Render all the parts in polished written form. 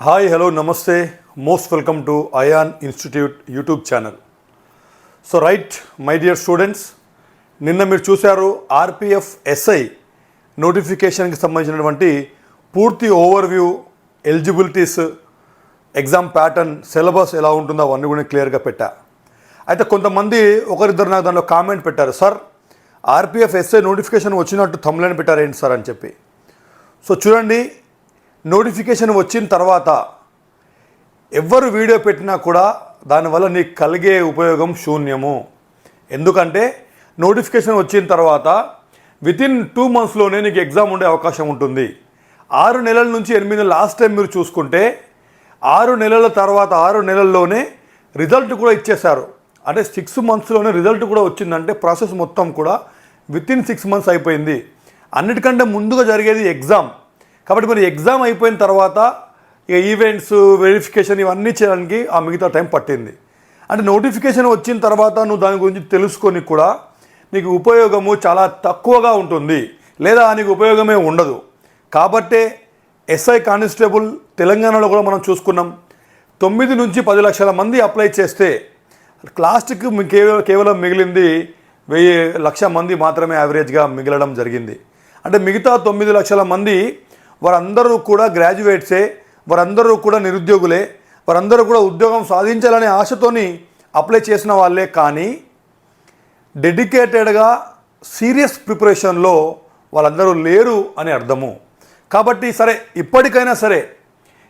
Hi hello నమస్తే most welcome to Ayan institute YouTube channel. So right my dear students, నిన్న మీరు చూశారు RPF SI నోటిఫికేషన్కి సంబంధించినటువంటి పూర్తి overview, eligibilities, exam pattern, syllabus ఎలా ఉంటుందో అవన్నీ కూడా క్లియర్గా పెట్టా. అయితే కొంతమంది ఒకరిద్దరు నాకు దానిలో కామెంట్ పెట్టారు, సార్ ఆర్పిఎఫ్ ఎస్ఐ నోటిఫికేషన్ వచ్చినట్టు థంబ్నెయిల్ పెట్టారేంటి సార్ అని చెప్పి. సో చూడండి, నోటిఫికేషన్ వచ్చిన తర్వాత ఎవరు వీడియో పెట్టినా కూడా దానివల్ల నీకు కలిగే ఉపయోగం శూన్యము. ఎందుకంటే నోటిఫికేషన్ వచ్చిన తర్వాత వితిన్ 2 monthsలోనే నీకు ఎగ్జామ్ ఉండే అవకాశం ఉంటుంది. 6 నెలల నుంచి 8 నెలలు లాస్ట్ టైం మీరు చూసుకుంటే 6 నెలల తర్వాత 6 నెలల్లోనే రిజల్ట్ కూడా ఇచ్చేశారు. అంటే 6 monthsలోనే రిజల్ట్ కూడా వచ్చిందంటే ప్రాసెస్ మొత్తం కూడా వితిన్ 6 months అయిపోయింది. అన్నిటికంటే ముందుగా జరిగేది ఎగ్జామ్. కాబట్టి మరి ఎగ్జామ్ అయిపోయిన తర్వాత ఇక ఈవెంట్స్, వెరిఫికేషన్ ఇవన్నీ చేయడానికి ఆ మిగతా టైం పట్టింది. అంటే నోటిఫికేషన్ వచ్చిన తర్వాత నువ్వు దాని గురించి తెలుసుకొని కూడా నీకు ఉపయోగము చాలా తక్కువగా ఉంటుంది, లేదా నీకు ఉపయోగమే ఉండదు. కాబట్టే ఎస్ఐ కానిస్టేబుల్ తెలంగాణలో కూడా మనం చూసుకున్నాం, 9 నుంచి 10 లక్షల మంది అప్లై చేస్తే లాస్ట్కి కేవలం మిగిలింది 1,000 లక్ష మంది మాత్రమే యావరేజ్గా మిగలడం జరిగింది. అంటే మిగతా 9 లక్షల మంది వారందరూ కూడా గ్రాడ్యుయేట్సే, వారందరూ కూడా నిరుద్యోగులే, వారందరూ కూడా ఉద్యోగం సాధించాలనే ఆశతోని అప్లై చేసిన వాళ్ళే. కానీ డెడికేటెడ్గా సీరియస్ ప్రిపరేషన్లో వాళ్ళందరూ లేరు అని అర్థము. కాబట్టి సరే, ఇప్పటికైనా సరే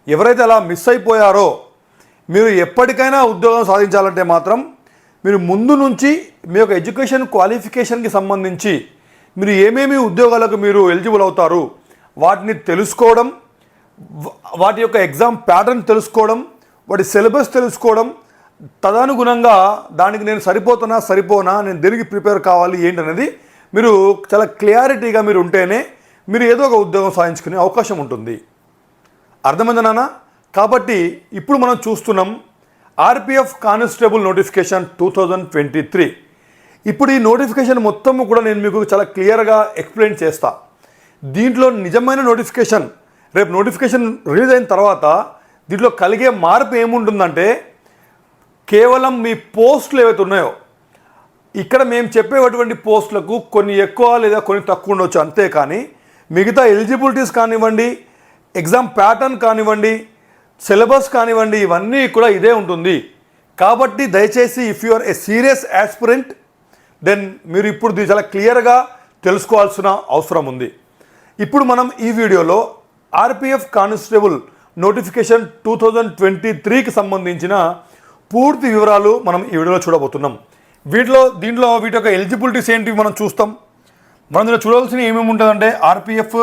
ఎవరైతే అలా మిస్ అయిపోయారో, మీరు ఎప్పటికైనా ఉద్యోగం సాధించాలంటే మాత్రం మీరు ముందు నుంచి మీ యొక్క ఎడ్యుకేషన్ క్వాలిఫికేషన్కి సంబంధించి మీరు ఏమేమి ఉద్యోగాలకు మీరు ఎలిజిబుల్ అవుతారు వాటిని తెలుసుకోవడం, వాటి యొక్క ఎగ్జామ్ ప్యాటర్న్ తెలుసుకోవడం, వాటి సిలబస్ తెలుసుకోవడం, తదనుగుణంగా దానికి నేను సరిపోనా, నేను దేనికి ప్రిపేర్ కావాలి ఏంటనేది మీరు చాలా క్లారిటీగా మీరు ఉంటేనే మీరు ఏదో ఒక ఉద్యోగం సాధించుకునే అవకాశం ఉంటుంది. అర్థమైందా నాన్న? కాబట్టి ఇప్పుడు మనం చూస్తున్నాం ఆర్పిఎఫ్ కానిస్టేబుల్ నోటిఫికేషన్ 2023. ఇప్పుడు ఈ నోటిఫికేషన్ మొత్తం కూడా నేను మీకు చాలా క్లియర్గా ఎక్స్ప్లెయిన్ చేస్తా. దీంట్లో నిజమైన నోటిఫికేషన్, రేపు నోటిఫికేషన్ రిలీజ్ అయిన తర్వాత దీంట్లో కలిగే మార్పు ఏముంటుందంటే, కేవలం మీ పోస్టులు ఏవైతే ఉన్నాయో, ఇక్కడ మేము చెప్పేటువంటి పోస్టులకు కొన్ని ఎక్కువ లేదా కొన్ని తక్కువ ఉండొచ్చు, అంతేకాని మిగతా ఎలిజిబిలిటీస్ కానివ్వండి, ఎగ్జామ్ ప్యాటర్న్ కానివ్వండి, సిలబస్ కానివ్వండి, ఇవన్నీ కూడా ఇదే ఉంటుంది. కాబట్టి దయచేసి if you are a serious aspirant then మీరు ఇప్పుడు చాలా క్లియర్గా తెలుసుకోవాల్సిన అవసరం ఉంది. ఇప్పుడు మనం ఈ వీడియోలో ఆర్పిఎఫ్ కానిస్టేబుల్ నోటిఫికేషన్ 2023కి సంబంధించిన పూర్తి వివరాలు మనం ఈ వీడియోలో చూడబోతున్నాం. దీంట్లో వీటి యొక్క ఎలిజిబిలిటీస్ ఏంటి మనం చూస్తాం. మనం దీనిలో చూడాల్సిన ఏమేమి ఉంటుందంటే, ఆర్పిఎఫ్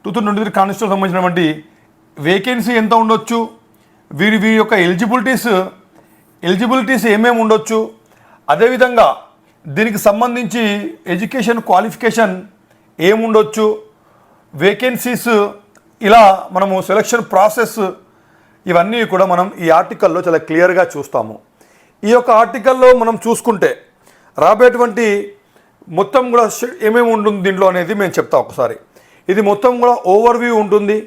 2023 కానిస్టేబుల్ సంబంధించినటువంటి వేకెన్సీ ఎంత ఉండొచ్చు, వీరి యొక్క ఎలిజిబిలిటీస్ ఏమేమి ఉండొచ్చు, అదేవిధంగా దీనికి సంబంధించి ఎడ్యుకేషన్ క్వాలిఫికేషన్ ఏముండొచ్చు, వేకెన్సీస్, ఇలా మనము సెలక్షన్ ప్రాసెస్, ఇవన్నీ కూడా మనం ఈ ఆర్టికల్లో చాలా క్లియర్గా చూస్తాము. ఈ యొక్క ఆర్టికల్లో మనం చూసుకుంటే రాబోయేటువంటి మొత్తం కూడా ఏమేమి ఉంటుంది దీంట్లో అనేది మేము చెప్తాం ఒకసారి. ఇది మొత్తం కూడా ఓవర్వ్యూ ఉంటుంది.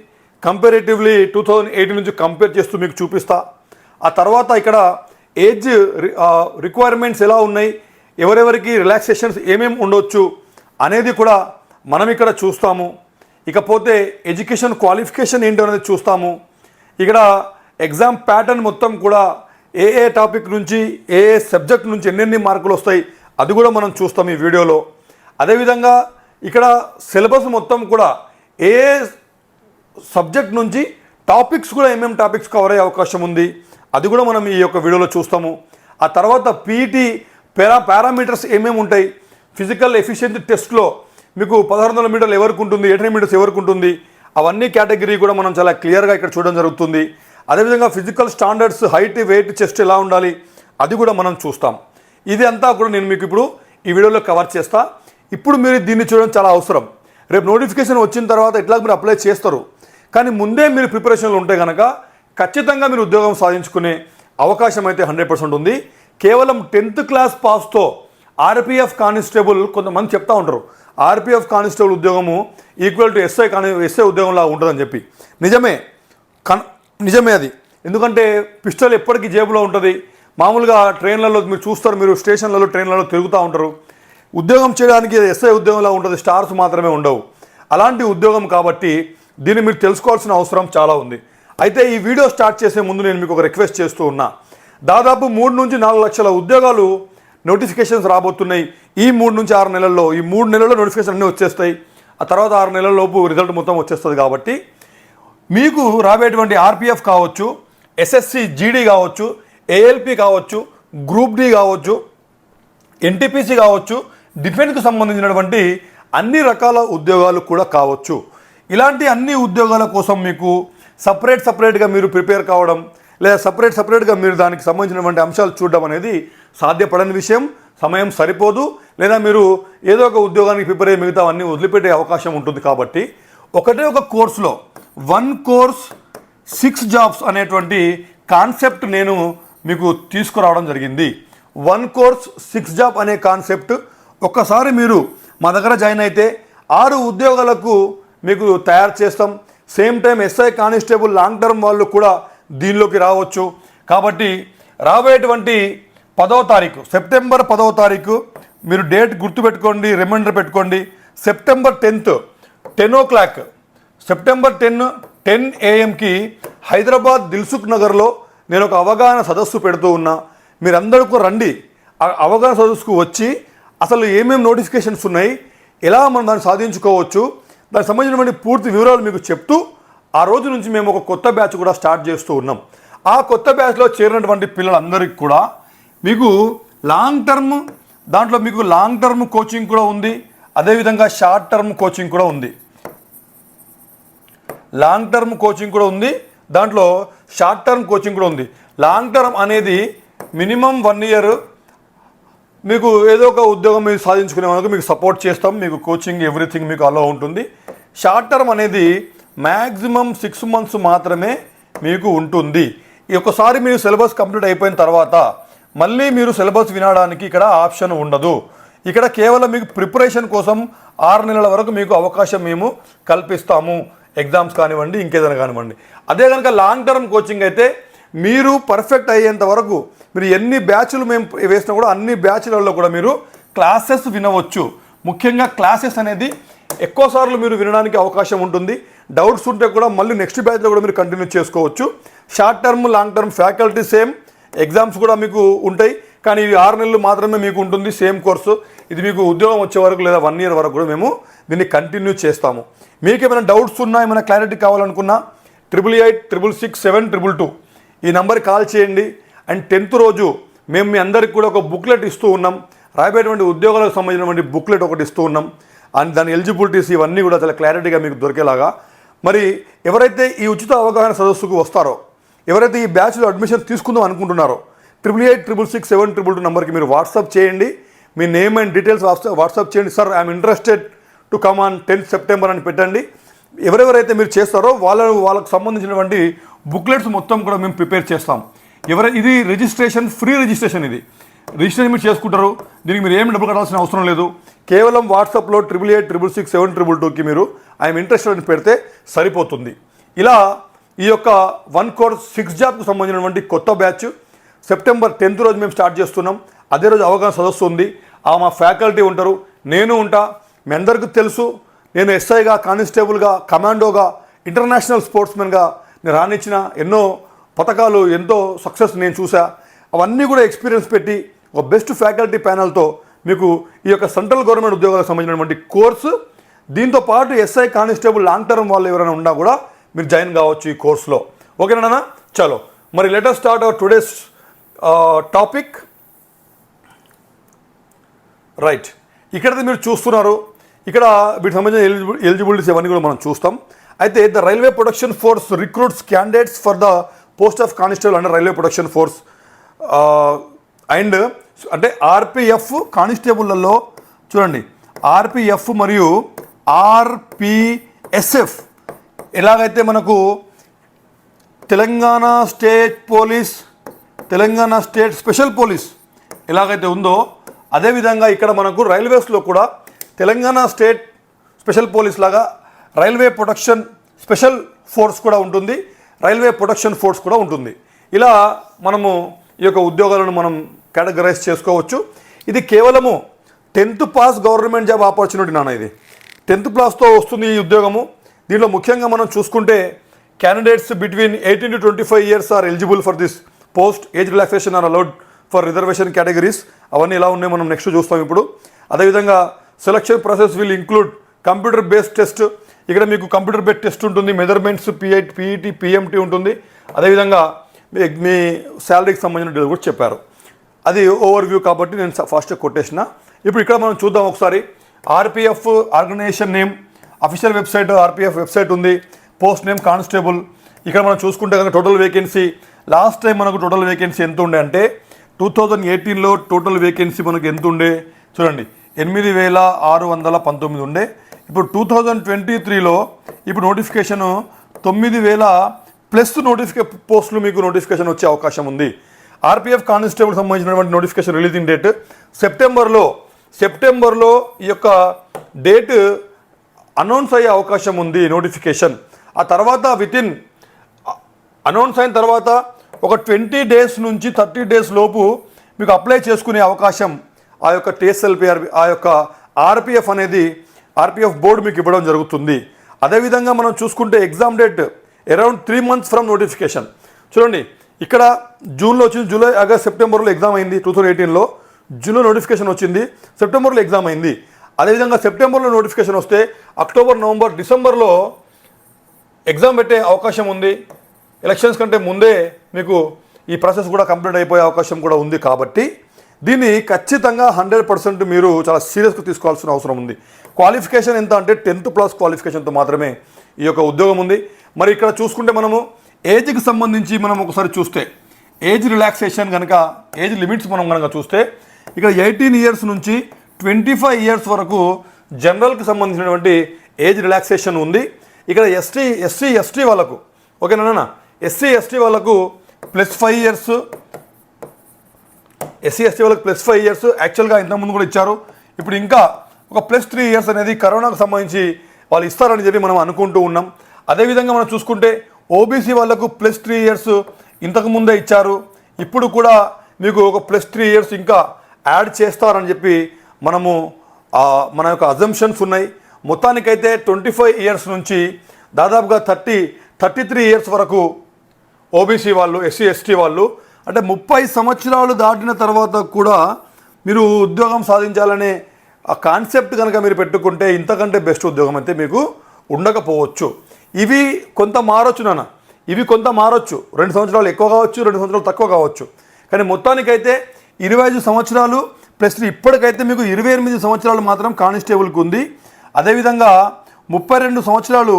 కంపారేటివ్లీ 2018 నుంచి కంపేర్ చేస్తూ మీకు చూపిస్తా. ఆ తర్వాత ఇక్కడ ఏజ్ రిక్వైర్మెంట్స్ ఎలా ఉన్నాయి, ఎవరెవరికి రిలాక్సేషన్స్ ఏమేమి ఉండొచ్చు అనేది కూడా మనం ఇక్కడ చూస్తాము. ఇకపోతే ఎడ్యుకేషన్ క్వాలిఫికేషన్ ఏంటో అనేది చూస్తాము. ఇక్కడ ఎగ్జామ్ ప్యాటర్న్ మొత్తం కూడా ఏ టాపిక్ నుంచి ఏ సబ్జెక్ట్ నుంచి ఎన్నెన్ని మార్కులు వస్తాయి అది కూడా మనం చూస్తాం ఈ వీడియోలో. అదేవిధంగా ఇక్కడ సిలబస్ మొత్తం కూడా ఏ సబ్జెక్ట్ నుంచి టాపిక్స్ కూడా ఏమేమి టాపిక్స్ కవర్ అయ్యే అవకాశం ఉంది అది కూడా మనం ఈ యొక్క వీడియోలో చూస్తాము. ఆ తర్వాత పీఈటీ పారామీటర్స్ ఏమేమి ఉంటాయి, ఫిజికల్ ఎఫిషియన్సీ టెస్ట్లో మీకు 1600 మీటర్లు ఎవరికి ఉంటుంది, 800 మీటర్స్ ఎవరికి ఉంటుంది, అవన్నీ కేటగిరీ కూడా మనం చాలా క్లియర్గా ఇక్కడ చూడడం జరుగుతుంది. అదేవిధంగా physical standards, height, weight, chest ఎలా ఉండాలి అది కూడా మనం చూస్తాం. ఇది అంతా కూడా నేను మీకు ఇప్పుడు ఈ వీడియోలో కవర్ చేస్తా. ఇప్పుడు మీరు దీన్ని చూడడం చాలా అవసరం. రేపు నోటిఫికేషన్ వచ్చిన తర్వాత ఎట్లా మీరు అప్లై చేస్తారు, కానీ ముందే మీరు ప్రిపరేషన్లో ఉంటే కనుక ఖచ్చితంగా మీరు ఉద్యోగం సాధించుకునే అవకాశం అయితే 100% ఉంది. కేవలం 10th క్లాస్ పాస్తో ఆర్పిఎఫ్ కానిస్టేబుల్, కొంతమంది చెప్తా ఉంటారు ఆర్పిఎఫ్ కానిస్టేబుల్ ఉద్యోగము ఈక్వల్ టు ఎస్ఐ ఉద్యోగంలా ఉంటుందని చెప్పి. నిజమే, నిజమే అది. ఎందుకంటే పిస్టల్ ఎప్పటికీ జేబులో ఉంటుంది. మామూలుగా ట్రైన్లలో మీరు చూస్తారు, మీరు స్టేషన్లలో ట్రైన్లలో తిరుగుతూ ఉంటారు. ఉద్యోగం చేయడానికి ఎస్ఐ ఉద్యోగంలా ఉంటుంది, స్టార్స్ మాత్రమే ఉండవు. అలాంటి ఉద్యోగం కాబట్టి దీన్ని మీరు తెలుసుకోవాల్సిన అవసరం చాలా ఉంది. అయితే ఈ వీడియో స్టార్ట్ చేసే ముందు నేను మీకు ఒక రిక్వెస్ట్ చేస్తూ ఉన్నా. దాదాపు 3 నుంచి 4 లక్షల ఉద్యోగాలు నోటిఫికేషన్స్ రాబోతున్నాయి ఈ 3 నుంచి 6 నెలల్లో. ఈ 3 నెలల్లో నోటిఫికేషన్ అన్నీ వచ్చేస్తాయి. ఆ తర్వాత 6 నెలల లోపు రిజల్ట్ మొత్తం వచ్చేస్తుంది. కాబట్టి మీకు రాబోయేటువంటి ఆర్పిఎఫ్ కావచ్చు, ఎస్ఎస్సి జీడీ కావచ్చు, ఏఎల్పి కావచ్చు, గ్రూప్ డి కావచ్చు, ఎన్టీపీసీ కావచ్చు, డిఫెన్స్కి సంబంధించినటువంటి అన్ని రకాల ఉద్యోగాలు కూడా కావచ్చు. ఇలాంటి అన్ని ఉద్యోగాల కోసం మీకు సపరేట్గా మీరు ప్రిపేర్ కావడం లేదా సపరేట్గా మీరు దానికి సంబంధించినటువంటి అంశాలు చూడడం అనేది సాధ్యపడని విషయం. సమయం సరిపోదు, లేదా మీరు ఏదో ఒక ఉద్యోగానికి ప్రిపేర్ అయ్యి మిగతా అన్నీ వదిలిపెట్టే అవకాశం ఉంటుంది. కాబట్టి ఒకటే ఒక కోర్సులో 1 కోర్స్ 6 జాబ్స్ అనేటువంటి కాన్సెప్ట్ నేను మీకు తీసుకురావడం జరిగింది. 1 కోర్స్ 6 జాబ్ అనే కాన్సెప్ట్ ఒక్కసారి మీరు మా దగ్గర జాయిన్ అయితే 6 ఉద్యోగాలకు మీకు తయారు చేస్తాం. Same time SI constable long term వాళ్ళు కూడా దీనిలోకి రావచ్చు. కాబట్టి రాబోయేటువంటి 10వ తారీఖు సెప్టెంబర్ 10వ తారీఖు మీరు డేట్ గుర్తుపెట్టుకోండి, రిమైండర్ పెట్టుకోండి. September 10th 10 o'clock, September 10 AM Hyderabad Dilsukh నగర్లో నేను ఒక అవగాహన సదస్సు పెడుతూ ఉన్నా. మీరందరికీ రండి. ఆ అవగాహన సదస్సుకు వచ్చి అసలు ఏమేమి నోటిఫికేషన్స్ ఉన్నాయి, ఎలా మనం దాన్ని సాధించుకోవచ్చు, దానికి సంబంధించినటువంటి పూర్తి వివరాలు మీకు చెప్తూ ఆ రోజు నుంచి మేము ఒక కొత్త బ్యాచ్ కూడా స్టార్ట్ చేస్తూ ఉన్నాం. ఆ కొత్త బ్యాచ్లో చేరినటువంటి పిల్లలందరికీ కూడా మీకు దాంట్లో మీకు లాంగ్ టర్మ్ కోచింగ్ కూడా ఉంది. అదేవిధంగా షార్ట్ టర్మ్ కోచింగ్ కూడా ఉంది. లాంగ్ టర్మ్ కోచింగ్ కూడా ఉంది, దాంట్లో షార్ట్ టర్మ్ కోచింగ్ కూడా ఉంది. లాంగ్ టర్మ్ అనేది మినిమం 1 year మీకు ఏదో ఒక ఉద్యోగం మీరు సాధించుకునే వాళ్ళకి మీకు సపోర్ట్ చేస్తాం. మీకు కోచింగ్ ఎవ్రీథింగ్ మీకు అలా ఉంటుంది. షార్ట్ టర్మ్ అనేది మ్యాక్సిమం 6 months మాత్రమే మీకు ఉంటుంది. ఒకసారి మీరు సిలబస్ కంప్లీట్ అయిపోయిన తర్వాత మళ్ళీ మీరు సిలబస్ వినడానికి ఇక్కడ ఆప్షన్ ఉండదు. ఇక్కడ కేవలం మీకు ప్రిపరేషన్ కోసం 6 నెలల వరకు మీకు అవకాశం మేము కల్పిస్తాము. ఎగ్జామ్స్ కానివ్వండి, ఇంకేదైనా కానివ్వండి. అదే కనుక లాంగ్ టర్మ్ కోచింగ్ అయితే మీరు పర్ఫెక్ట్ అయ్యేంత వరకు మీరు ఎన్ని బ్యాచ్లు మేము వేసినా కూడా అన్ని బ్యాచ్లలో కూడా మీరు క్లాసెస్ వినవచ్చు. ముఖ్యంగా క్లాసెస్ అనేది ఎక్కువసార్లు మీరు వినడానికి అవకాశం ఉంటుంది. డౌట్స్ ఉంటే కూడా మళ్ళీ నెక్స్ట్ బ్యాచ్లో కూడా మీరు కంటిన్యూ చేసుకోవచ్చు. Short term long term faculty same, exams కూడా మీకు ఉంటాయి. కానీ ఇది 6 నెలలు మాత్రమే మీకు ఉంటుంది సేమ్ కోర్సు. ఇది మీకు ఉద్యోగం వచ్చే వరకు లేదా 1 year వరకు కూడా మేము దీన్ని కంటిన్యూ చేస్తాము. మీకు ఏమైనా డౌట్స్ ఉన్నా, ఏమైనా క్లారిటీ కావాలనుకున్నా 88866722 ఈ నెంబర్కి కాల్ చేయండి. అండ్ 10th రోజు మేము మీ అందరికి కూడా ఒక బుక్లెట్ ఇస్తూ ఉన్నాం. రాబోయేటువంటి ఉద్యోగాలకు సంబంధించినటువంటి బుక్లెట్ ఒకటి ఇస్తూ ఉన్నాం. అండ్ దాని ఎలిజిబిలిటీస్ ఇవన్నీ కూడా చాలా క్లారిటీగా మీకు దొరికేలాగా. మరి ఎవరైతే ఈ ఉచిత అవగాహన సదస్సుకు వస్తారో, ఎవరైతే ఈ బ్యాచ్లో అడ్మిషన్ తీసుకుందాం అనుకుంటున్నారో 88866722 నెంబర్కి మీరు వాట్సాప్ చేయండి. మీ నేమ్ అండ్ డీటెయిల్స్ వాట్సాప్ చేయండి. Sir I'm interested to come on 10th September అని పెట్టండి. ఎవరెవరైతే మీరు చేస్తారో వాళ్ళకు సంబంధించినటువంటి బుక్లెట్స్ మొత్తం కూడా మేము ప్రిపేర్ చేస్తాం. ఇది రిజిస్ట్రేషన్, ఫ్రీ రిజిస్ట్రేషన్. ఇది రిజిస్ట్రేషన్ మీరు చేసుకుంటారు. దీనికి మీరు ఏమి డబ్బులు కట్టాల్సిన అవసరం లేదు. కేవలం వాట్సాప్లో 88866722కి మీరు ఐఎమ్ ఇంట్రెస్టెడ్ అని పెడితే సరిపోతుంది. ఇలా ఈ యొక్క 1 కోర్స్ 6 జాబ్కు సంబంధించినటువంటి కొత్త బ్యాచ్ సెప్టెంబర్ 10th రోజు మేము స్టార్ట్ చేస్తున్నాం. అదే రోజు అవగాహన సదస్సు ఉంది. మా ఫ్యాకల్టీ ఉంటారు, నేను ఉంటా. మీ అందరికీ తెలుసు, నేను ఎస్ఐగా, కానిస్టేబుల్గా, కమాండోగా, ఇంటర్నేషనల్ స్పోర్ట్స్మెన్గా నేను రాణించిన ఎన్నో పథకాలు, ఎంతో సక్సెస్ నేను చూసా. అవన్నీ కూడా ఎక్స్పీరియన్స్ పెట్టి ఒక బెస్ట్ ఫ్యాకల్టీ ప్యానల్తో మీకు ఈ యొక్క సెంట్రల్ గవర్నమెంట్ ఉద్యోగాలకు సంబంధించినటువంటి కోర్సు, దీంతో పాటు ఎస్ఐ కానిస్టేబుల్ లాంగ్ టర్మ్ వాళ్ళు ఎవరైనా ఉన్నా కూడా మీరు జాయిన్ కావచ్చు ఈ కోర్సులో. ఓకేనా? చలో మరి let us start our today's topic. Right, ఇక్కడైతే మీరు చూస్తున్నారు. ఇక్కడ వీటికి సంబంధించిన ఎలిజిబిలిటీస్ ఇవన్నీ కూడా మనం చూస్తాం. అయితే the railway production force recruits candidates for the post of constable under railway production force. And అంటే ఆర్పిఎఫ్ కానిస్టేబుల్లలో చూడండి, ఆర్పిఎఫ్ మరియు ఆర్పిఎస్ఎఫ్ ఎలాగైతే మనకు Telangana state police, Telangana state special police ఎలాగైతే ఉందో, అదేవిధంగా ఇక్కడ మనకు రైల్వేస్లో కూడా తెలంగాణ స్టేట్ స్పెషల్ పోలీస్ లాగా రైల్వే ప్రొటెక్షన్ స్పెషల్ ఫోర్స్ కూడా ఉంటుంది. రైల్వే ప్రొటెక్షన్ ఫోర్స్ కూడా ఉంటుంది. ఇలా మనము ఈ యొక్క ఉద్యోగాలను మనం కేటగరైజ్ చేసుకోవచ్చు. ఇది కేవలము 10th pass government job opportunity నాన్న. ఇది 10th క్లాస్తో వస్తుంది ఈ ఉద్యోగము. దీనిలో ముఖ్యంగా మనం చూసుకుంటే candidates between 18 to 25 years are eligible for this post. Age relaxation are allowed for reservation categories. అవన్నీ ఎలా ఉన్నాయి మనం నెక్స్ట్ చూస్తాం ఇప్పుడు. అదేవిధంగా selection process will include computer based test. ఇక్కడ మీకు కంప్యూటర్ బేస్డ్ టెస్ట్ ఉంటుంది, మెజర్మెంట్స్, పీఈటీ, పిఎంటీ ఉంటుంది. అదేవిధంగా మీ శాలరీకి సంబంధించిన డీటెయిల్స్ కూడా చెప్పారు. అది ఓవర్ వ్యూ కాబట్టి నేను ఫాస్ట్గా కొట్టేసిన. ఇప్పుడు ఇక్కడ మనం చూద్దాం ఒకసారి. RPF organisation name, official website RPF website ఉంది. Post name constable. ఇక్కడ మనం చూసుకుంటే కనుక టోటల్ వేకెన్సీ, లాస్ట్ టైం మనకు టోటల్ వేకెన్సీ ఎంత ఉండే అంటే 2018లో టోటల్ వేకెన్సీ మనకు ఎంత ఉండే చూడండి, 8,619 ఉండే. ఇప్పుడు 2023లో ఇప్పుడు నోటిఫికేషన్ 9,000+ పోస్టులు మీకు నోటిఫికేషన్ వచ్చే అవకాశం ఉంది. ఆర్పిఎఫ్ కానిస్టేబుల్ సంబంధించినటువంటి నోటిఫికేషన్ రిలీజింగ్ డేట్ సెప్టెంబర్లో ఈ యొక్క డేట్ అనౌన్స్ అయ్యే అవకాశం ఉంది నోటిఫికేషన్. ఆ తర్వాత వితిన్ అనౌన్స్ అయిన తర్వాత ఒక 20 days నుంచి 30 days లోపు మీకు అప్లై చేసుకునే అవకాశం ఆ యొక్క టీఎస్ఎల్పిఆర్ ఆ యొక్క ఆర్పిఎఫ్ అనేది ఆర్పిఎఫ్ బోర్డు మీకు ఇవ్వడం జరుగుతుంది. అదేవిధంగా మనం చూసుకుంటే exam date around 3 months from notification. చూడండి ఇక్కడ జూన్లో వచ్చింది, జూలై, ఆగస్ట్, సెప్టెంబర్లో ఎగ్జామ్ అయింది. 2018లో జూన్లో నోటిఫికేషన్ వచ్చింది, సెప్టెంబర్లో ఎగ్జామ్ అయింది. అదేవిధంగా సెప్టెంబర్లో నోటిఫికేషన్ వస్తే అక్టోబర్, నవంబర్, డిసెంబర్లో ఎగ్జామ్ పెట్టే అవకాశం ఉంది. ఎలక్షన్స్ కంటే ముందే మీకు ఈ ప్రాసెస్ కూడా కంప్లీట్ అయిపోయే అవకాశం కూడా ఉంది. కాబట్టి దీన్ని ఖచ్చితంగా 100% మీరు చాలా సీరియస్గా తీసుకోవాల్సిన అవసరం ఉంది. క్వాలిఫికేషన్ ఎంత అంటే 10th క్లాస్ క్వాలిఫికేషన్తో మాత్రమే ఈ యొక్క ఉద్యోగం ఉంది. మరి ఇక్కడ చూసుకుంటే మనము ఏజ్కి సంబంధించి మనం ఒకసారి చూస్తే ఏజ్ రిలాక్సేషన్ కనుక ఏజ్ లిమిట్స్ మనం కనుక చూస్తే ఇక్కడ 18 years నుంచి 25 years వరకు జనరల్కి సంబంధించినటువంటి ఏజ్ రిలాక్సేషన్ ఉంది. ఇక్కడ ఎస్సీ ఎస్టీ వాళ్ళకు ఓకేనా, ఎస్సీ ఎస్టీ వాళ్ళకు +5 years, ఎస్సీ ఎస్టీ వాళ్ళకి +5 years యాక్చువల్గా ఇంతకుముందు కూడా ఇచ్చారు. ఇప్పుడు ఇంకా ఒక +3 years అనేది కరోనాకు సంబంధించి వాళ్ళు ఇస్తారని చెప్పి మనం అనుకుంటూ ఉన్నాం. అదేవిధంగా మనం చూసుకుంటే ఓబీసీ వాళ్ళకు +3 years ఇంతకుముందే ఇచ్చారు. ఇప్పుడు కూడా మీకు ఒక +3 years ఇంకా యాడ్ చేస్తారని చెప్పి మనము మన యొక్క అజంప్షన్స్ ఉన్నాయి. మొత్తానికైతే 25 years నుంచి దాదాపుగా 33 years వరకు ఓబీసీ వాళ్ళు, ఎస్సీ ఎస్టీ వాళ్ళు, అంటే 30 సంవత్సరాలు దాటిన తర్వాత కూడా మీరు ఉద్యోగం సాధించాలనే ఆ కాన్సెప్ట్ కనుక మీరు పెట్టుకుంటే ఇంతకంటే బెస్ట్ ఉద్యోగం అయితే మీకు ఉండకపోవచ్చు. ఇవి కొంత మారొచ్చు నాన్న, ఇవి కొంత మారొచ్చు. 2 సంవత్సరాలు ఎక్కువ కావచ్చు, 2 సంవత్సరాలు తక్కువ కావచ్చు. కానీ మొత్తానికైతే 25 సంవత్సరాలు ప్లస్ ఇప్పటికైతే మీకు 28 సంవత్సరాలు మాత్రం కానిస్టేబుల్కి ఉంది. అదేవిధంగా 32 సంవత్సరాలు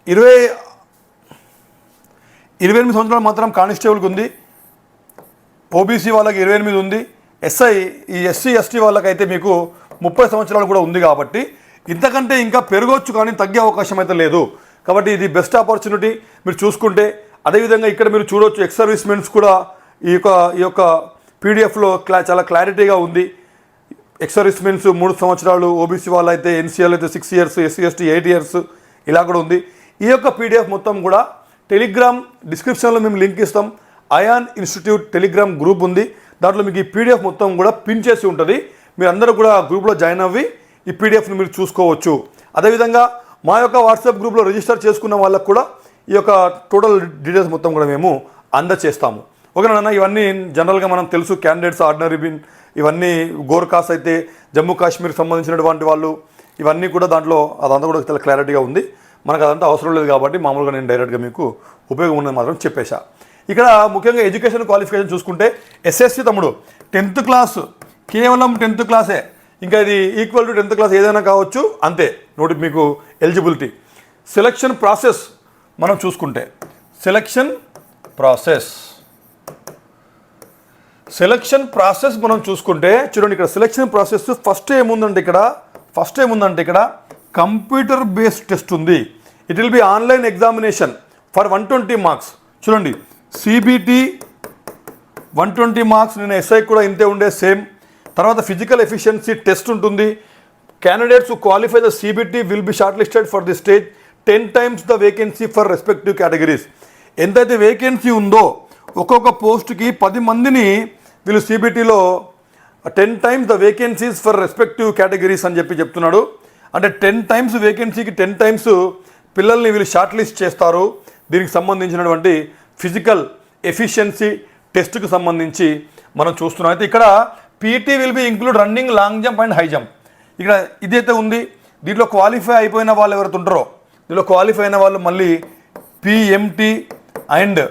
28 సంవత్సరాలు మాత్రం కానిస్టేబుల్కి ఉంది. ఓబీసీ వాళ్ళకి 28 ఉంది. ఈ ఎస్సీ ఎస్టీ వాళ్ళకైతే మీకు 30 సంవత్సరాలు కూడా ఉంది. కాబట్టి ఇంతకంటే ఇంకా పెరగవచ్చు కానీ తగ్గే అవకాశం అయితే లేదు. కాబట్టి ఇది బెస్ట్ ఆపర్చునిటీ మీరు చూసుకుంటే. అదేవిధంగా ఇక్కడ మీరు చూడవచ్చు ఎక్స్ సర్వీస్మెన్స్ కూడా ఈ యొక్క పీడిఎఫ్లో చాలా క్లారిటీగా ఉంది. ఎక్స్ సర్వీస్మెన్స్ 3 సంవత్సరాలు, ఓబీసీ వాళ్ళు అయితే ఎన్సీఎల్ అయితే 6 years, ఎస్సీ ఎస్టీ 8 years ఇలా కూడా ఉంది. ఈ యొక్క పీడిఎఫ్ మొత్తం కూడా టెలిగ్రామ్ డిస్క్రిప్షన్లో మేము లింక్ ఇస్తాం. అయాన్ ఇన్స్టిట్యూట్ టెలిగ్రామ్ గ్రూప్ ఉంది, దాంట్లో మీకు ఈ పీడిఎఫ్ మొత్తం కూడా పిన్ చేసి ఉంటుంది. మీరు అందరూ కూడా గ్రూప్లో జాయిన్ అవ్వి ఈ పీడిఎఫ్ని మీరు చూసుకోవచ్చు. అదేవిధంగా మా యొక్క వాట్సాప్ గ్రూప్లో రిజిస్టర్ చేసుకున్న వాళ్ళకు కూడా ఈ యొక్క టోటల్ డీటెయిల్స్ మొత్తం కూడా మేము అందచేస్తాము. ఓకేనా. ఇవన్నీ జనరల్గా మనం తెలుసు, క్యాండిడేట్స్, ఆర్డినరీ బిన్, ఇవన్నీ గోర్ఖాస్ అయితే జమ్మూ కాశ్మీర్కి సంబంధించినటువంటి వాళ్ళు, ఇవన్నీ కూడా దాంట్లో అదంతా కూడా చాలా క్లారిటీగా ఉంది. మనకు అదంతా అవసరం లేదు కాబట్టి మామూలుగా నేను డైరెక్ట్గా మీకు ఉపయోగం ఉన్నది మాత్రం చెప్పేశా. ఇక్కడ ముఖ్యంగా ఎడ్యుకేషన్ క్వాలిఫికేషన్ చూసుకుంటే ఎస్ఎస్సి తమ్ముడు 10th క్లాస్, కేవలం 10th క్లాసే. ఇంకా ఇది ఈక్వల్ టు 10th క్లాస్ ఏదైనా కావచ్చు అంతే మీకు ఎలిజిబిలిటీ. సెలక్షన్ ప్రాసెస్ మనం చూసుకుంటే సెలక్షన్ ప్రాసెస్ మనం చూసుకుంటే చూడండి, ఇక్కడ సెలక్షన్ ప్రాసెస్ ఫస్ట్ ఏముందంటే ఇక్కడ కంప్యూటర్ బేస్డ్ టెస్ట్ ఉంది. It will be online examination for 120 marks. చూడండి, సిబిటి 120 marks, నేను ఎస్ఐ కూడా ఇంతే ఉండే సేమ్. తర్వాత ఫిజికల్ ఎఫిషియన్సీ టెస్ట్ ఉంటుంది. Candidates who qualify the CBT will be short listed for the stage 10 times the vacancy for respective categories. ఎంతైతే vacancy ఉందో ఒక్కొక్క పోస్ట్కి 10 మందిని వీళ్ళు సిబిటీలో 10 times the vacancies for respective categories అని చెప్తున్నాడు. అంటే 10 times వేకెన్సీకి 10 times పిల్లల్ని వీళ్ళు షార్ట్ లిస్ట్ చేస్తారు. దీనికి సంబంధించినటువంటి ఫిజికల్ ఎఫిషియన్సీ టెస్ట్కి సంబంధించి మనం చూస్తున్నాం. అయితే ఇక్కడ PT will be include running, long jump and high jump. ఇక్కడ ఇదైతే ఉంది. దీంట్లో క్వాలిఫై అయిపోయిన వాళ్ళు ఎవరైతే ఉంటారో దీంట్లో క్వాలిఫై అయిన వాళ్ళు మళ్ళీ పిఎంటీ అండ్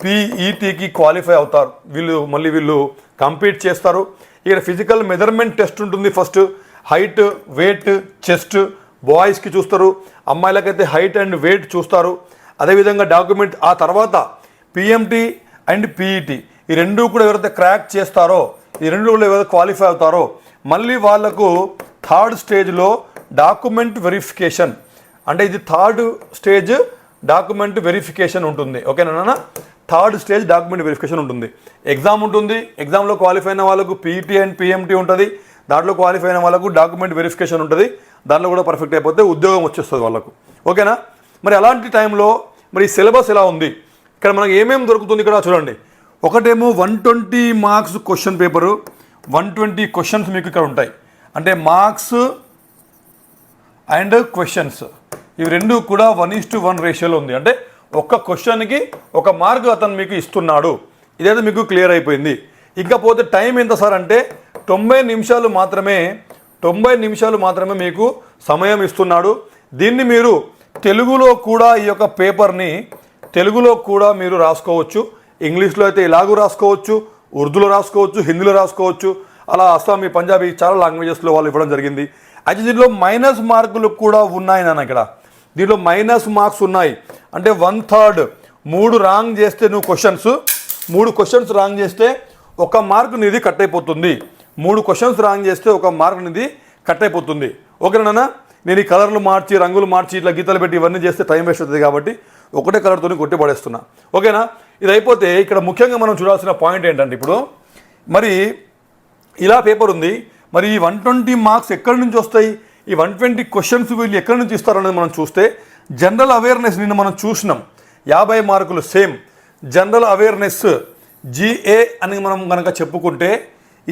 పీఈటీకి క్వాలిఫై అవుతారు. వీళ్ళు కంపీట్ చేస్తారు. ఇక్కడ ఫిజికల్ మెజర్మెంట్ టెస్ట్ ఉంటుంది. ఫస్ట్ హైట్, వెయిట్, చెస్ట్ బాయ్స్కి చూస్తారు, అమ్మాయిలకైతే హైట్ అండ్ వెయిట్ చూస్తారు. అదేవిధంగా డాక్యుమెంట్ ఆ తర్వాత పిఎంటీ అండ్ పీఈటీ ఈ రెండు కూడా ఎవరైతే క్రాక్ చేస్తారో ఈ రెండు కూడా ఎవరైతే క్వాలిఫై అవుతారో మళ్ళీ వాళ్లకు థర్డ్ స్టేజ్లో డాక్యుమెంట్ వెరిఫికేషన్, అంటే ఇది థర్డ్ స్టేజ్ డాక్యుమెంట్ వెరిఫికేషన్ ఉంటుంది. ఓకేనా? థర్డ్ స్టేజ్ డాక్యుమెంట్ వెరిఫికేషన్ ఉంటుంది. ఎగ్జామ్ ఉంటుంది. ఎగ్జామ్లో క్వాలిఫై అయిన వాళ్ళకు పీఈటీ అండ్ పిఎంటీ ఉంటుంది. దాంట్లో క్వాలిఫై అయిన వాళ్ళకు డాక్యుమెంట్ వెరిఫికేషన్ ఉంటుంది. దాంట్లో కూడా పర్ఫెక్ట్ అయిపోతే ఉద్యోగం వచ్చేస్తుంది వాళ్ళకు. ఓకేనా? మరి అలాంటి టైంలో మరి సిలబస్ ఎలా ఉంది, ఇక్కడ మనకు ఏమేమి దొరుకుతుంది ఇక్కడ చూడండి. ఒకటేమో 120 మార్క్స్ క్వశ్చన్ పేపరు, 120 క్వశ్చన్స్ మీకు ఇక్కడ ఉంటాయి. అంటే మార్క్స్ అండ్ క్వశ్చన్స్ ఇవి రెండు కూడా 1:1 రేషియోలో ఉంది. అంటే ఒక్క క్వశ్చన్కి 1 మార్క్ అతను మీకు ఇస్తున్నాడు. ఇదైతే మీకు క్లియర్ అయిపోయింది. ఇంకపోతే టైం ఎంత సార్ అంటే 90 నిమిషాలు మాత్రమే మీకు సమయం ఇస్తున్నాడు. దీన్ని మీరు తెలుగులో కూడా ఈ యొక్క పేపర్ని తెలుగులో కూడా మీరు రాసుకోవచ్చు. ఇంగ్లీష్లో అయితే ఇలాగూ రాసుకోవచ్చు, ఉర్దూలో రాసుకోవచ్చు, హిందీలో రాసుకోవచ్చు. అలా అస్సామీ, పంజాబీ చాలా లాంగ్వేజెస్లో వాళ్ళు ఇవ్వడం జరిగింది. అయితే దీంట్లో మైనస్ మార్కులు కూడా ఉన్నాయి నాన్న. ఇక్కడ దీంట్లో మైనస్ మార్క్స్ ఉన్నాయి. అంటే 1/3 3 రాంగ్ చేస్తే నువ్వు మూడు క్వశ్చన్స్ రాంగ్ చేస్తే 1 మార్క్ నీది కట్ అయిపోతుంది. 3 క్వశ్చన్స్ రాంగ్ చేస్తే 1 మార్క్ నీది కట్ అయిపోతుంది. ఓకేనా? నేను ఈ కలర్లు మార్చి, రంగులు మార్చి, ఇట్లా గీతలు పెట్టి ఇవన్నీ చేస్తే టైం వేస్ట్ అవుతుంది కాబట్టి ఒకటే కలర్తో కొట్టి పడేస్తున్నా. ఓకేనా? ఇది అయిపోతే ఇక్కడ ముఖ్యంగా మనం చూడాల్సిన పాయింట్ ఏంటంటే ఇప్పుడు మరి ఇలా పేపర్ ఉంది. మరి ఈ 120 మార్క్స్ ఎక్కడి నుంచి వస్తాయి, ఈ 120 క్వశ్చన్స్ వీళ్ళు ఎక్కడి నుంచి ఇస్తారనేది మనం చూస్తే జనరల్ అవేర్నెస్ నిన్న మనం చూసినాం 50 మార్కులు సేమ్. జనరల్ అవేర్నెస్ జిఏ అని మనం కనుక చెప్పుకుంటే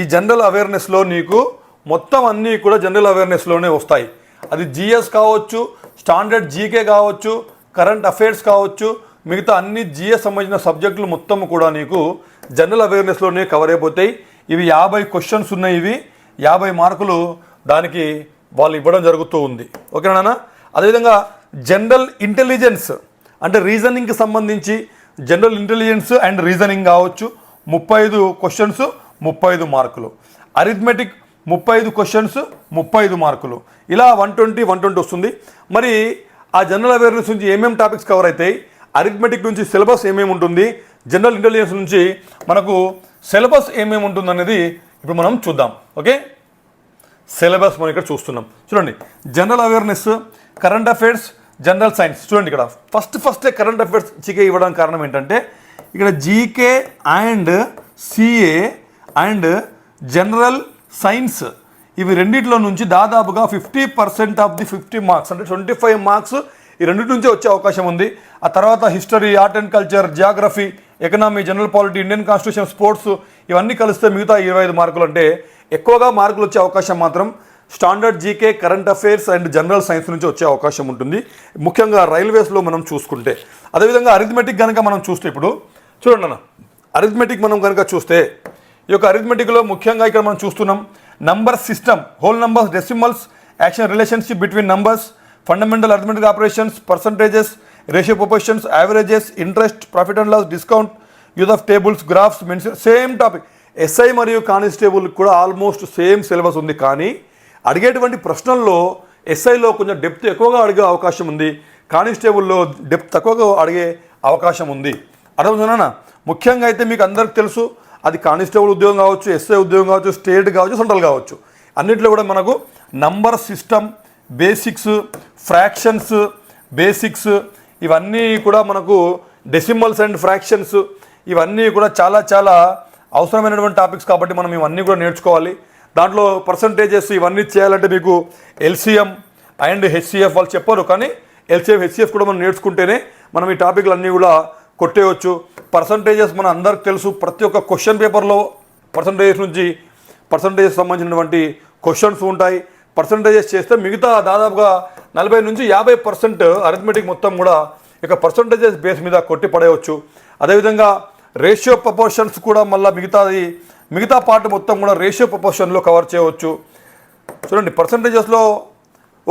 ఈ జనరల్ అవేర్నెస్లో నీకు మొత్తం అన్నీ కూడా జనరల్ అవేర్నెస్లోనే వస్తాయి. అది జిఎస్ కావచ్చు, స్టాండర్డ్ జీకే కావచ్చు, కరెంట్ అఫైర్స్ కావచ్చు, మిగతా అన్ని జిఎస్ సంబంధించిన సబ్జెక్టులు మొత్తం కూడా నీకు జనరల్ అవేర్నెస్లోనే కవర్ అయిపోతాయి. ఇవి 50 క్వశ్చన్స్ ఉన్నాయి. ఇవి 50 మార్కులు దానికి వాళ్ళు ఇవ్వడం జరుగుతూ ఉంది. ఓకేనా? అదేవిధంగా జనరల్ ఇంటెలిజెన్స్ అంటే రీజనింగ్కి సంబంధించి జనరల్ ఇంటెలిజెన్స్ అండ్ రీజనింగ్ కావచ్చు 35 క్వశ్చన్స్ 35 మార్కులు. అరిథమెటిక్ 35 క్వశ్చన్స్ 35 మార్కులు. ఇలా 120 వస్తుంది. మరి ఆ జనరల్ అవేర్నెస్ నుంచి ఏమేమి టాపిక్స్ కవర్ అవుతాయి, అరిథమెటిక్ నుంచి సిలబస్ ఏమేమి ఉంటుంది, జనరల్ ఇంటెలిజెన్స్ నుంచి మనకు సిలబస్ ఏమేమి ఉంటుంది అనేది ఇప్పుడు మనం చూద్దాం. ఓకే, సిలబస్ మనం ఇక్కడ చూస్తున్నాం. చూడండి, general awareness, current affairs, general science. చూడండి ఇక్కడ ఫస్టే కరెంట్ అఫైర్స్ జీకే ఇవ్వడానికి కారణం ఏంటంటే ఇక్కడ GK and CA and general science ఇవి రెండిట్లో నుంచి దాదాపుగా 50% ఆఫ్ ది 50 మార్క్స్ అంటే 25 మార్క్స్ ఈ రెండింటి నుంచే వచ్చే అవకాశం ఉంది. ఆ తర్వాత history, art and culture, Geography, economy, general polity, Indian constitution, sports ఇవన్నీ కలిస్తే మిగతా 25 మార్కులు. అంటే ఎక్కువగా మార్కులు వచ్చే అవకాశం మాత్రం standard GK, current affairs and general science నుంచి వచ్చే అవకాశం ఉంటుంది, ముఖ్యంగా రైల్వేస్లో మనం చూసుకుంటే. అదేవిధంగా అరిథమెటిక్ కనుక మనం చూస్తే ఇప్పుడు చూడండి అన్న, అరిథమెటిక్ మనం కనుక చూస్తే ఈ యొక్క అరిథమెటిక్లో ముఖ్యంగా ఇక్కడ మనం చూస్తున్నాం number system, whole numbers, decimals, action relationship between numbers, fundamental arithmetic operations, percentages, ratio proportions, averages, interest, profit and loss, discount, use of tables, graphs, mention, same topic. SI మరియు కానిస్టేబుల్ కూడా ఆల్మోస్ట్ సేమ్ సిలబస్ ఉంది. కానీ అడిగేటువంటి ప్రశ్నల్లో ఎస్ఐలో కొంచెం depth ఎక్కువగా అడిగే అవకాశం ఉంది, కానిస్టేబుల్లో డెప్త్ తక్కువగా అడిగే అవకాశం ఉంది. అర్థమవుతుందా? ముఖ్యంగా అయితే మీకు అందరికి తెలుసు, అది కానిస్టేబుల్ ఉద్యోగం కావచ్చు, ఎస్ఐ ఉద్యోగం కావచ్చు, స్టేట్ కావచ్చు, సెంట్రల్ కావచ్చు, అన్నింటిలో కూడా మనకు number system basics, fractions basics, ఇవన్నీ కూడా మనకు డెసిమల్స్ అండ్ ఫ్రాక్షన్స్ ఇవన్నీ కూడా చాలా చాలా అవసరమైనటువంటి టాపిక్స్ కాబట్టి మనం ఇవన్నీ కూడా నేర్చుకోవాలి. దాంట్లో పర్సంటేజెస్ ఇవన్నీ చేయాలంటే మీకు ఎల్సిఎం అండ్ హెచ్సిఎఫ్ వాళ్ళు చెప్పరు, కానీ ఎల్సిఎఫ్ హెచ్సిఎఫ్ కూడా మనం నేర్చుకుంటేనే మనం ఈ టాపిక్లు అన్నీ కూడా కొట్టేయవచ్చు. పర్సంటేజెస్ మన అందరికి తెలుసు, ప్రతి ఒక్క క్వశ్చన్ పేపర్లో పర్సంటేజెస్ సంబంధించినటువంటి క్వశ్చన్స్ ఉంటాయి. పర్సంటేజెస్ చేస్తే మిగతా దాదాపుగా 40 నుంచి 50% అరిథమెటిక్ మొత్తం కూడా ఇక పర్సంటేజెస్ బేస్ మీద కొట్టి పడేయవచ్చు. అదేవిధంగా రేషియో ప్రపోర్షన్స్ కూడా మళ్ళీ మిగతా పార్ట్ మొత్తం కూడా రేషియో ప్రపోర్షన్లో కవర్ చేయవచ్చు. చూడండి, పర్సంటేజెస్లో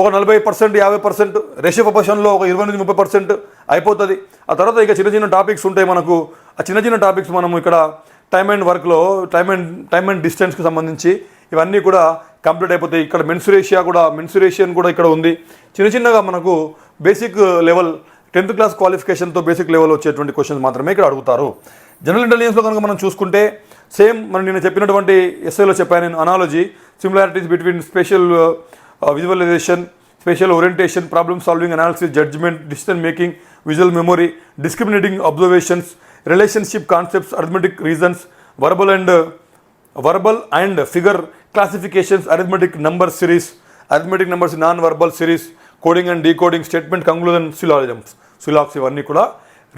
ఒక 40%, 50%, రేషియో ప్రపోర్షన్లో ఒక 20 నుంచి 30% అయిపోతుంది. ఆ తర్వాత ఇక చిన్న చిన్న టాపిక్స్ ఉంటాయి మనకు. ఆ చిన్న టాపిక్స్ మనము ఇక్కడ టైమ్ అండ్ వర్క్లో టైమ్ అండ్ డిస్టెన్స్కి సంబంధించి ఇవన్నీ కూడా కంప్లీట్ అయిపోతాయి. ఇక్కడ మెన్సురేషన్ కూడా ఇక్కడ ఉంది. చిన్నగా మనకు బేసిక్ లెవెల్ 10th క్లాస్ క్వాలిఫికేషన్తో బేసిక్ లెవెల్ వచ్చేటువంటి క్వశ్చన్స్ మాత్రమే ఇక్కడ అడుగుతారు. జనరల్ ఇంటెలిజెన్స్లో కనుక మనం చూసుకుంటే సేమ్ మనం నేను చెప్పినటువంటి ఎస్ఐలో చెప్పాను నేను, analogy, similarities between special visualisation, special orientation, problem solving, analysis, judgement, decision making, visual memory, discriminating observations, relationship concepts, arithmetic reasons, verbal and figure classifications, arithmetic number series, arithmetic numbers non verbal series, coding and decoding, statement conclusion, సిలాక్స్ ఇవన్నీ కూడా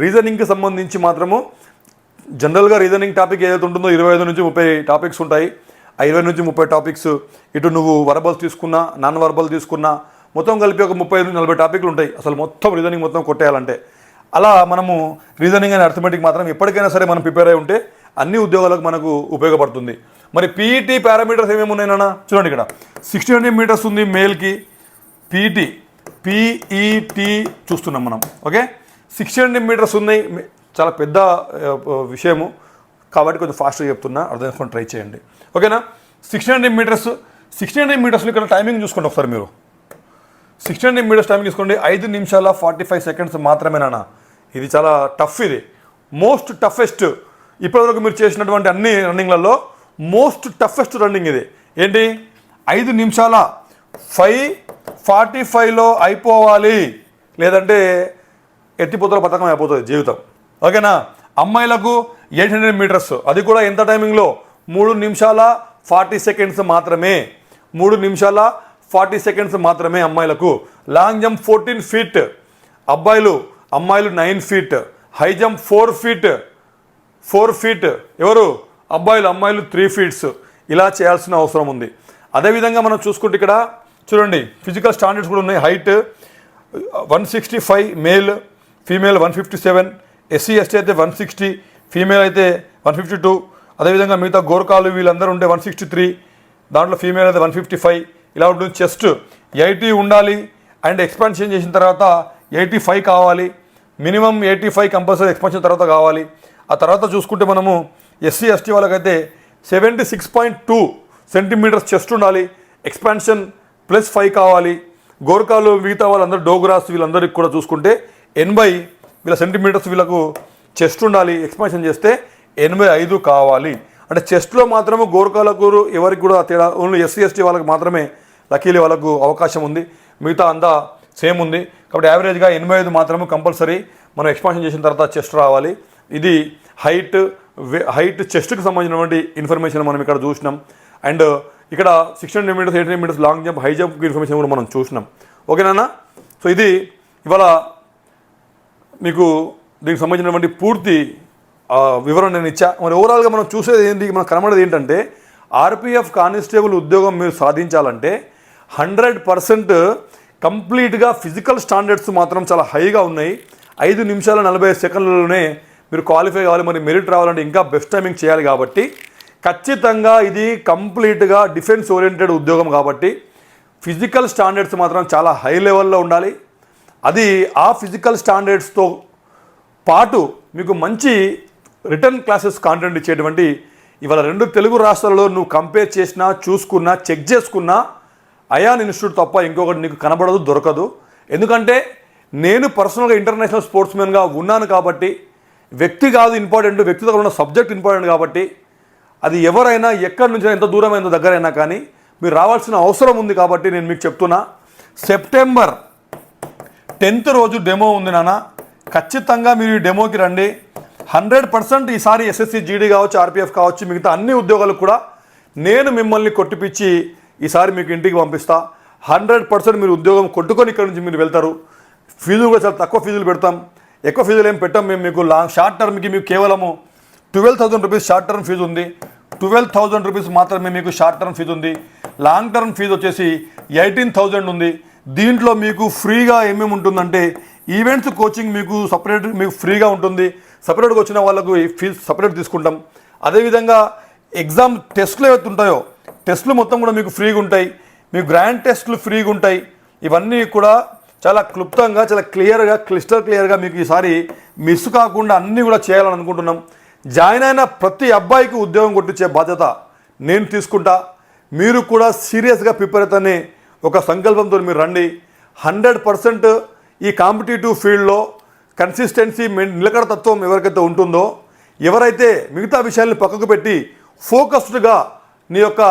రీజనింగ్కి సంబంధించి మాత్రము. జనరల్గా reasoning topic ఏదైతే ఉంటుందో 25 నుంచి 30 topics ఉంటాయి. ఆ 20 నుంచి 30 టాపిక్స్ ఇటు నువ్వు వర్బల్ తీసుకున్నా, నాన్ వర్బల్ తీసుకున్నా, మొత్తం కలిపి ఒక 35 నుంచి 40 టాపిక్లు ఉంటాయి అసలు మొత్తం రీజనింగ్ మొత్తం కొట్టేయాలంటే. అలా మనము రీజనింగ్ అండ్ అర్థమెటిక్ మాత్రం ఎప్పటికైనా సరే మనం ప్రిపేర్ అయి ఉంటే అన్ని ఉద్యోగాలకు మనకు ఉపయోగపడుతుంది. మరి పీఈటీ పారామీటర్స్ ఏమేమి ఉన్నాయన్నా చూడండి. ఇక్కడ 1600 మీటర్స్ ఉంది మేల్కి. పీఈటీ చూస్తున్నాం మనం. ఓకే, 1600 మీటర్స్ ఉన్నాయి. చాలా పెద్ద విషయము కాబట్టి కొంచెం ఫాస్ట్గా చెప్తున్నా, అర్థం చేసుకొని ట్రై చేయండి. ఓకేనా, 1600 మీటర్స్లో ఇక్కడ టైమింగ్ చూసుకోండి ఒకసారి మీరు. 1600 మీటర్స్ టైమింగ్ చూసుకోండి, 5 నిమిషాల 45 సెకండ్స్ మాత్రమేనా. ఇది చాలా టఫ్, ఇది మోస్ట్ టఫెస్ట్ ఇప్పటివరకు మీరు చేసినటువంటి అన్ని రన్నింగ్లలో మోస్ట్ టఫెస్ట్ రన్నింగ్ ఇది. ఏంటి, 5 నిమిషాల 5:45లో అయిపోవాలి, లేదంటే ఎత్తిపోతల పథకం అయిపోతుంది జీవితం. ఓకేనా, అమ్మాయిలకు 800 మీటర్స్, అది కూడా ఎంత టైమింగ్లో 3 నిమిషాల 40 సెకండ్స్ మాత్రమే. 3 నిమిషాల 40 సెకండ్స్ మాత్రమే అమ్మాయిలకు. లాంగ్ జంప్ 14 ఫీట్ అమ్మాయిలు 9 ఫీట్. హై జంప్ 4 ఫీట్ ఎవరు అమ్మాయిలు 3 ఫీట్స్. ఇలా చేయాల్సిన అవసరం ఉంది. అదేవిధంగా మనం చూసుకుంటే ఇక్కడ చూడండి ఫిజికల్ స్టాండర్డ్స్ కూడా ఉన్నాయి. Height 165 male, female 157, SC ST అయితే 160, ఫీమేల్ అయితే 152. అదేవిధంగా మిగతా గోర్ఖాలు వీళ్ళందరూ ఉంటే 163, దాంట్లో ఫీమేల్ అయితే 155. ఇలా ఉంటుంది. చెస్ట్ 80 ఉండాలి అండ్ ఎక్స్పాన్షన్ చేసిన తర్వాత 85 కావాలి. మినిమం 85 కంపల్సరీ ఎక్స్పాన్షన్ తర్వాత కావాలి. ఆ తర్వాత చూసుకుంటే మనము ఎస్సీ ఎస్టీ వాళ్ళకైతే 76.2 సెంటీమీటర్స్ చెస్ట్ ఉండాలి, ఎక్స్పాన్షన్ +5 కావాలి. గోర్ఖాలు మిగతా వాళ్ళందరూ డోగ్రాస్ వీళ్ళందరికీ కూడా చూసుకుంటే 80 వీళ్ళ సెంటీమీటర్స్ వీళ్ళకు చెస్ట్ ఉండాలి, ఎక్స్పాన్షన్ చేస్తే 85 కావాలి. అంటే చెస్ట్లో మాత్రమే గోర్ఖాలకు ఎవరికి కూడా తేడా, ఓన్లీ ఎస్సీ ఎస్టీ వాళ్ళకి మాత్రమే లక్కీలీ వాళ్ళకు అవకాశం ఉంది, మిగతా అంతా సేమ్ ఉంది. కాబట్టి యావరేజ్గా 85 మాత్రమే కంపల్సరీ మనం ఎక్స్పాన్షన్ చేసిన తర్వాత చెస్ట్ రావాలి. ఇది హైట్ చెస్ట్కి సంబంధించినటువంటి ఇన్ఫర్మేషన్ మనం ఇక్కడ చూసినాం. అండ్ ఇక్కడ 600 metres 800 metres long jump high jump information కూడా మనం చూసినాం. ఓకేనా, సో ఇది ఇవాళ మీకు దీనికి సంబంధించినటువంటి పూర్తి వివరణ నేను ఇచ్చా. మరి ఓవరాల్గా మనం చూసేది ఏంటి, మనకు కనబడేది ఏంటంటే ఆర్పిఎఫ్ కానిస్టేబుల్ ఉద్యోగం మీరు సాధించాలంటే 100% కంప్లీట్గా ఫిజికల్ స్టాండర్డ్స్ మాత్రం చాలా హైగా ఉన్నాయి. 5 నిమిషాల 45 సెకండ్లలోనే మీరు క్వాలిఫై కావాలి. మరి మెరిట్ రావాలంటే ఇంకా బెస్ట్ టైమింగ్ చేయాలి. కాబట్టి ఖచ్చితంగా ఇది కంప్లీట్గా డిఫెన్స్ ఓరియంటెడ్ ఉద్యోగం కాబట్టి ఫిజికల్ స్టాండర్డ్స్ మాత్రం చాలా హై లెవెల్లో ఉండాలి. అది ఆ ఫిజికల్ స్టాండర్డ్స్తో పాటు మీకు మంచి రిటర్న్ క్లాసెస్ కాంటెంట్ ఇచ్చేటువంటి ఇవాళ 2 తెలుగు రాష్ట్రాలలో నువ్వు కంపేర్ చేసినా, చూసుకున్నా, చెక్ చేసుకున్నా అయాన్ ఇన్స్టిట్యూట్ తప్ప ఇంకొకటి నీకు కనబడదు, దొరకదు. ఎందుకంటే నేను పర్సనల్గా ఇంటర్నేషనల్ స్పోర్ట్స్మెన్గా ఉన్నాను కాబట్టి వ్యక్తి కాదు ఇంపార్టెంట్, వ్యక్తితో ఉన్న సబ్జెక్ట్ ఇంపార్టెంట్. కాబట్టి అది ఎవరైనా ఎక్కడి నుంచి ఎంత దూరమైనా దగ్గరైనా కానీ మీరు రావాల్సిన అవసరం ఉంది. కాబట్టి నేను మీకు చెప్తున్నా, సెప్టెంబర్ 10th రోజు డెమో ఉంది నాన్న. ఖచ్చితంగా మీరు ఈ డెమోకి రండి. 100% ఈసారి ఎస్ఎస్సి జీడీ కావచ్చు, ఆర్పిఎఫ్ కావచ్చు, మిగతా అన్ని ఉద్యోగాలకు కూడా నేను మిమ్మల్ని కొట్టిపిచ్చి ఈసారి మీకు ఇంటికి పంపిస్తా. 100% మీరు ఉద్యోగం కొట్టుకొని ఇక్కడ నుంచి మీరు వెళ్తారు. ఫీజులు కూడా చాలా తక్కువ ఫీజులు పెడతాం, ఎక్కువ ఫీజులు ఏం పెట్టాం మేము. మీకు షార్ట్ టర్మ్కి మీకు కేవలము 12,000 రూపీస్ షార్ట్ టర్మ్ ఫీజు ఉంది. 12,000 రూపీస్ మాత్రమే మీకు షార్ట్ టర్మ్ ఫీజు ఉంది. లాంగ్ టర్మ్ ఫీజు వచ్చేసి 18,000 ఉంది. దీంట్లో మీకు ఫ్రీగా ఏమేమి ఉంటుందంటే ఈవెంట్స్ కోచింగ్ మీకు సపరేట్ మీకు ఫ్రీగా ఉంటుంది. సపరేట్గా వచ్చిన వాళ్ళకు ఫీజు సపరేట్ తీసుకుంటాం. అదేవిధంగా ఎగ్జామ్ టెస్టులు ఏవైతే ఉంటాయో టెస్టులు మొత్తం కూడా మీకు ఫ్రీగా ఉంటాయి. మీకు గ్రాండ్ టెస్టులు ఫ్రీగా ఉంటాయి. ఇవన్నీ కూడా చాలా క్లుప్తంగా చాలా క్లిస్టర్ క్లియర్గా మీకు ఈసారి మిస్ కాకుండా అన్నీ కూడా చేయాలని అనుకుంటున్నాం. జాయిన్ అయిన ప్రతి అబ్బాయికి ఉద్యోగం కొట్టించే బాధ్యత నేను తీసుకుంటా. మీరు కూడా సీరియస్గా ప్రిపేర్ అవుతానే ఒక సంకల్పంతో మీరు రండి. 100% ఈ కాంపిటేటివ్ ఫీల్డ్లో కన్సిస్టెన్సీ నిలకడ తత్వం ఎవరికైతే ఉంటుందో, ఎవరైతే మిగతా విషయాల్ని పక్కకు పెట్టి ఫోకస్డ్గా నీ యొక్క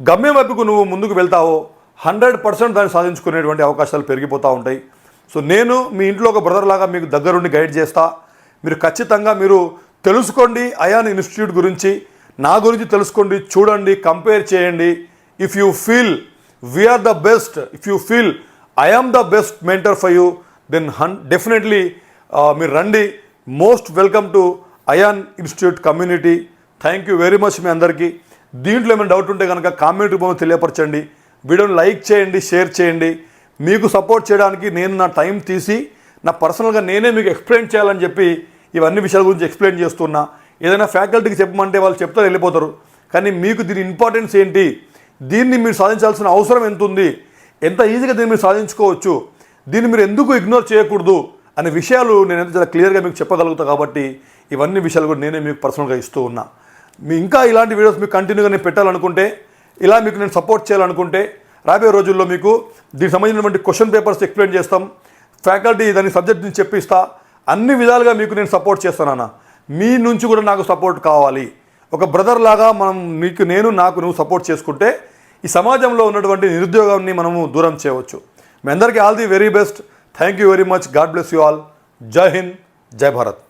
గమ్యం వైపుకు నువ్వు ముందుకు వెళ్తావో 100% దాన్ని సాధించుకునేటువంటి అవకాశాలు పెరిగిపోతూ ఉంటాయి. సో నేను మీ ఇంట్లో ఒక బ్రదర్ లాగా మీకు దగ్గరుండి గైడ్ చేస్తా. మీరు ఖచ్చితంగా మీరు తెలుసుకోండి అయాన్ ఇన్స్టిట్యూట్ గురించి, నా గురించి తెలుసుకోండి, చూడండి, కంపేర్ చేయండి. If you feel we're the best, if you feel I am the best mentor for you, then definitely మీరు రండి. Most welcome to Ayan institute community. Thank you very much మీ అందరికీ. దీంట్లో ఏమైనా డౌట్ ఉంటే కనుక కామెంట్ రూపంలో తెలియపరచండి. వీడియోని లైక్ చేయండి, షేర్ చేయండి. మీకు సపోర్ట్ చేయడానికి నేను నా టైం తీసి నా పర్సనల్గా నేనే మీకు ఎక్స్ప్లెయిన్ చేయాలని చెప్పి ఇవన్నీ విషయాల గురించి ఎక్స్ప్లెయిన్ చేస్తున్నా. ఏదైనా ఫ్యాకల్టీకి చెప్పమంటే వాళ్ళు చెప్తారు, వెళ్ళిపోతారు. కానీ మీకు దీని ఇంపార్టెన్స్ ఏంటి, దీన్ని మీరు సాధించాల్సిన అవసరం ఎంత ఉంది, ఎంత ఈజీగా దీన్ని మీరు సాధించుకోవచ్చు, దీన్ని మీరు ఎందుకు ఇగ్నోర్ చేయకూడదు అనే విషయాలు నేను చాలా క్లియర్గా మీకు చెప్పగలుగుతా. కాబట్టి ఇవన్నీ విషయాలు కూడా నేనే మీకు పర్సనల్గా ఇస్తూ ఉన్నా. మీ ఇంకా ఇలాంటి వీడియోస్ మీకు కంటిన్యూగా నేను పెట్టాలనుకుంటే, ఇలా మీకు నేను సపోర్ట్ చేయాలనుకుంటే రాబోయే రోజుల్లో మీకు దీనికి సంబంధించినటువంటి క్వశ్చన్ పేపర్స్ ఎక్స్ప్లెయిన్ చేస్తాం. ఫ్యాకల్టీ దాని సబ్జెక్ట్ నుంచి చెప్పిస్తా. అన్ని విధాలుగా మీకు నేను సపోర్ట్ చేస్తానన్నా. మీ నుంచి కూడా నాకు సపోర్ట్ కావాలి. ఒక బ్రదర్ లాగా మనం నువ్వు సపోర్ట్ చేసుకుంటే ఈ సమాజంలో ఉన్నటువంటి నిరుద్యోగాన్ని మనము దూరం చేయవచ్చు. మీ అందరికీ all the very best. Thank you very much. God bless you all. జై హింద్, జై భారత్.